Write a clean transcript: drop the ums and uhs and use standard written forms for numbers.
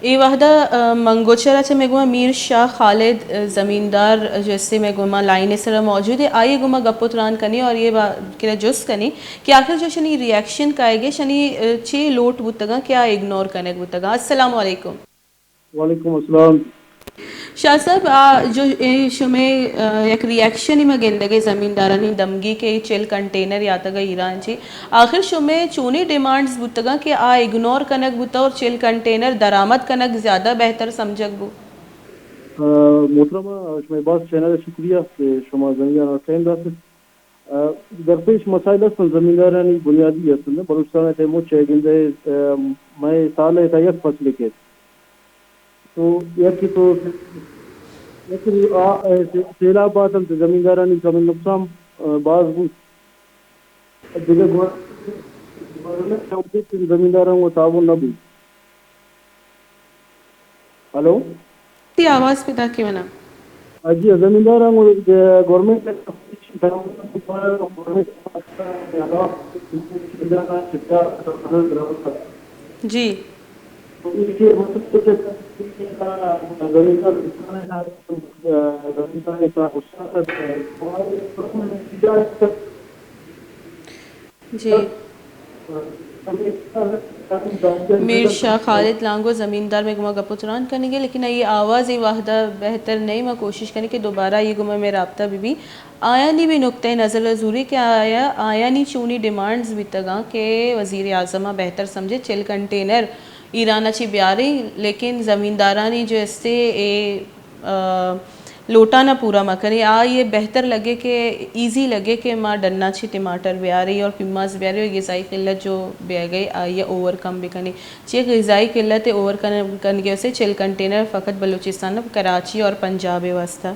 ای وحدہ منگوچرا سے میں گما میر شاہ خالد زمیندار جیسے میں گما لائن سر موجود ہے آئیے گما گپوتران کنی اور یہ کہ جس کنی کہ آخر جو شنی ریاکشن کائے گے شنی چی لوٹ بتگا کیا اگنور کرنے بتگا. السلام علیکم. وعلیکم السلام. شاہ صاحب جو شمیں یک ریاکشن میں گندگی زمیندارانی دمگی کے چل کنٹینر یا تگا ایران چی آخر شمیں چونی ڈیمانڈز بتگا کہ اگنور کنک بتا اور چل کنٹینر درآمد کنک زیادہ بہتر سمجھک بو. محترمہ شما باز چینل شکریہ کہ شما زمیندار ٹائم داتت. در پیش مسائل هستن زمیندارانی بنیادی هستن بلوچستان تیمو چه گنده میں سال تا یک فصل کے تو یکی تو یکی سیلاب باتن تو زمیندارانی کمی نقصان باز بود دیگر گورنمنٹ زمینداران کو تعاون نہ بود. ہلو تی آواز پہ تاکہ منا جی زمینداران کو گورنمنٹ جی جی میر شاہ خالد لانگو زمیندار میں گما گپوتران کرنے گے لیکن یہ آواز یہ واحدہ بہتر نہیں. میں کوشش کرنے کہ دوبارہ یہ گما میں رابطہ بھی آیا نہیں بھی نقطۂ نظر ضروری کہ آیا نہیں چونی ڈیمانڈز بھی تگاں کہ وزیر اعظمہ بہتر سمجھے چل کنٹینر ایران اچھی بیاری لیکن زمیندارانی جو اس سے لوٹا نہ پورا مکرے یہ بہتر لگے کہ ایزی لگے کہ ماں ڈنا چھی ٹماٹر بیاری اور پیماز بیاری اور غذائی قلت جو بے گئی آئیے اوور کم بھی کرنی چاہیے. غذائی قلت اوور کرنے سے چل کنٹینر فقط بلوچستان کراچی اور پنجاب واسطہ